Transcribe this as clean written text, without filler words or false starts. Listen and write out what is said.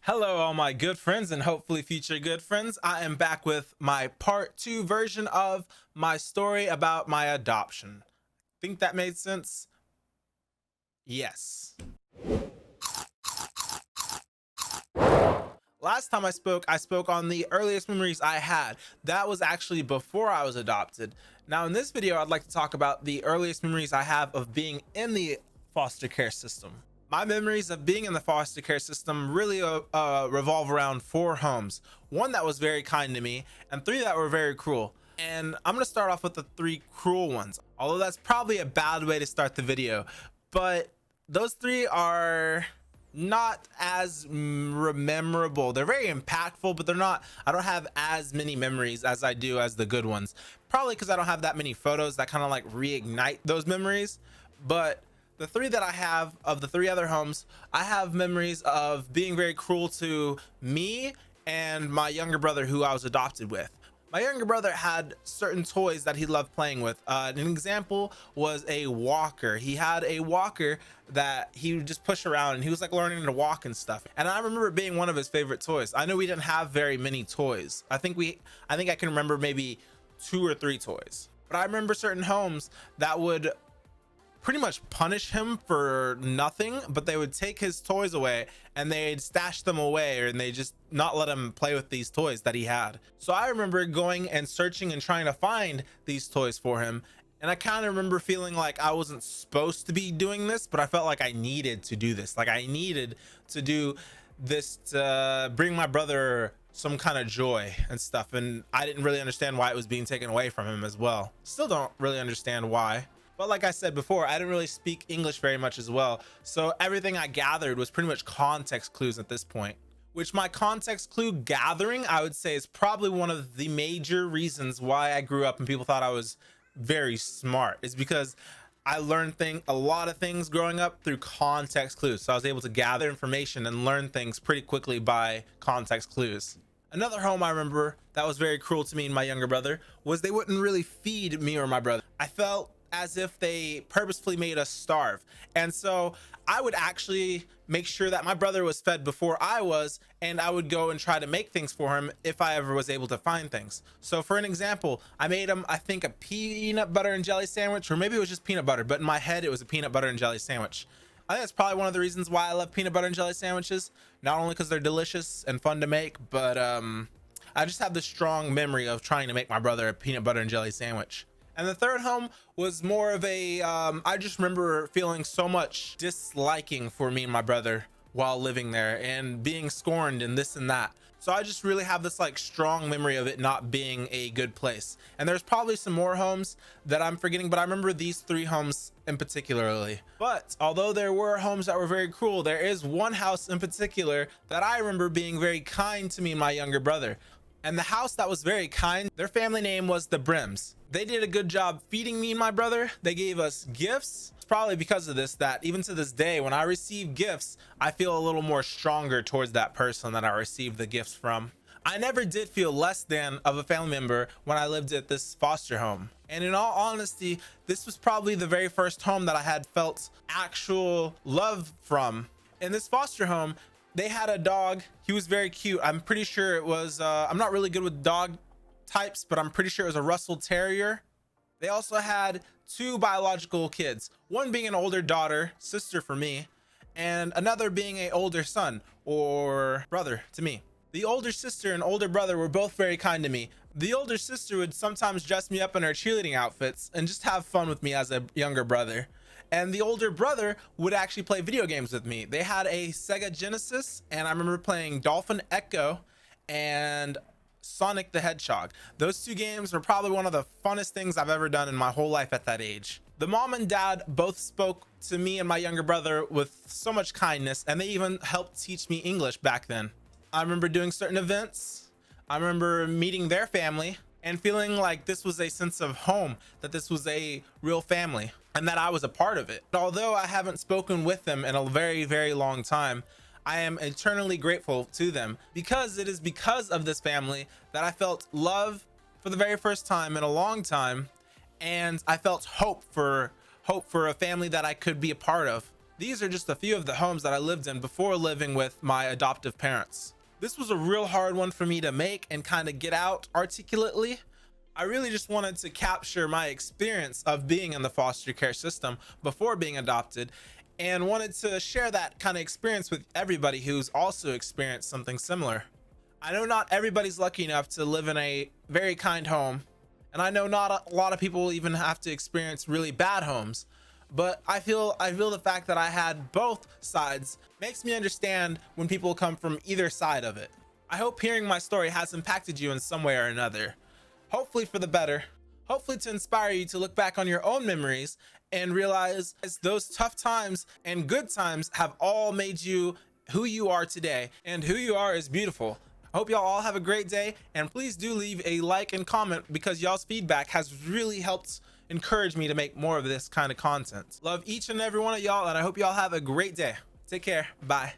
Hello, all my good friends and hopefully future good friends. I am back with my part 2 version of my story about my adoption. Think that made sense? Yes. Last time I spoke on the earliest memories I had. That was actually before I was adopted. Now, in this video, I'd like to talk about the earliest memories I have of being in the foster care system. My memories of being in the foster care system really revolve around 4 homes. 1 that was very kind to me, and 3 that were very cruel. And I'm gonna start off with the 3 cruel ones, although that's probably a bad way to start the video. But those 3 are not as memorable. They're very impactful, but I don't have as many memories as I do as the good ones. Probably because I don't have that many photos that kind of like reignite those memories. But the 3 that I have of the 3 other homes, I have memories of being very cruel to me and my younger brother who I was adopted with. My younger brother had certain toys that he loved playing with. An example was a walker. He had a walker that he would just push around, and he was like learning to walk and stuff. And I remember it being one of his favorite toys. I know we didn't have very many toys. I think I can remember maybe 2 or 3 toys. But I remember certain homes that would pretty much punish him for nothing, but they would take his toys away and they'd stash them away, and they just not let him play with these toys that he had. So I remember going and searching and trying to find these toys for him, and I kind of remember feeling like I wasn't supposed to be doing this, but I felt like I needed to do this. Like I needed to do this to bring my brother some kind of joy and stuff, and I didn't really understand why it was being taken away from him as well. Still don't really understand why. But like I said before, I didn't really speak English very much as well. So everything I gathered was pretty much context clues at this point, which my context clue gathering, I would say, is probably one of the major reasons why I grew up and people thought I was very smart, is because I learned a lot of things growing up through context clues. So I was able to gather information and learn things pretty quickly by context clues. Another home I remember that was very cruel to me and my younger brother was they wouldn't really feed me or my brother. I felt as if they purposefully made us starve. And so I would actually make sure that my brother was fed before I was, and I would go and try to make things for him if I ever was able to find things. So for an example, I made him, I think, a peanut butter and jelly sandwich, or maybe it was just peanut butter, but in my head it was a peanut butter and jelly sandwich. I think that's probably one of the reasons why I love peanut butter and jelly sandwiches, not only because they're delicious and fun to make, but I just have this strong memory of trying to make my brother a peanut butter and jelly sandwich. And the third home was more of a, I just remember feeling so much disliking for me and my brother while living there and being scorned and this and that. So I just really have this like strong memory of it not being a good place. And there's probably some more homes that I'm forgetting, but I remember these 3 homes in particularly. But although there were homes that were very cruel, there is one house in particular that I remember being very kind to me and my younger brother. And the house that was very kind, their family name was the Brims. They did a good job feeding me and my brother. They gave us gifts. It's probably because of this that even to this day, when I receive gifts, I feel a little more stronger towards that person that I received the gifts from. I never did feel less than of a family member when I lived at this foster home. And in all honesty, this was probably the very first home that I had felt actual love from. In this foster home, they had a dog. He was very cute. I'm pretty sure it was, I'm not really good with dog types, but I'm pretty sure it was a Russell Terrier. They also had 2 biological kids, one being an older daughter, sister for me, and another being an older son or brother to me. The older sister and older brother were both very kind to me. The older sister would sometimes dress me up in her cheerleading outfits and just have fun with me as a younger brother. And the older brother would actually play video games with me. They had a Sega Genesis, and I remember playing Dolphin Echo and Sonic the Hedgehog. Those 2 games were probably one of the funnest things I've ever done in my whole life at that age. The mom and dad both spoke to me and my younger brother with so much kindness, and they even helped teach me English back then. I remember doing certain events. I remember meeting their family and feeling like this was a sense of home, that this was a real family and that I was a part of it. Although I haven't spoken with them in a very, very long time, I am eternally grateful to them, because it is because of this family that I felt love for the very first time in a long time, and I felt hope for a family that I could be a part of. These are just a few of the homes that I lived in before living with my adoptive parents. This was a real hard one for me to make and kind of get out articulately. I really just wanted to capture my experience of being in the foster care system before being adopted, and wanted to share that kind of experience with everybody who's also experienced something similar. I know not everybody's lucky enough to live in a very kind home, and I know not a lot of people even have to experience really bad homes, but I feel the fact that I had both sides makes me understand when people come from either side of it. I hope hearing my story has impacted you in some way or another. Hopefully for the better, hopefully to inspire you to look back on your own memories and realize those tough times and good times have all made you who you are today, and who you are is beautiful. I hope y'all all have a great day, and please do leave a like and comment because y'all's feedback has really helped encourage me to make more of this kind of content. Love each and every one of y'all, and I hope y'all have a great day. Take care. Bye.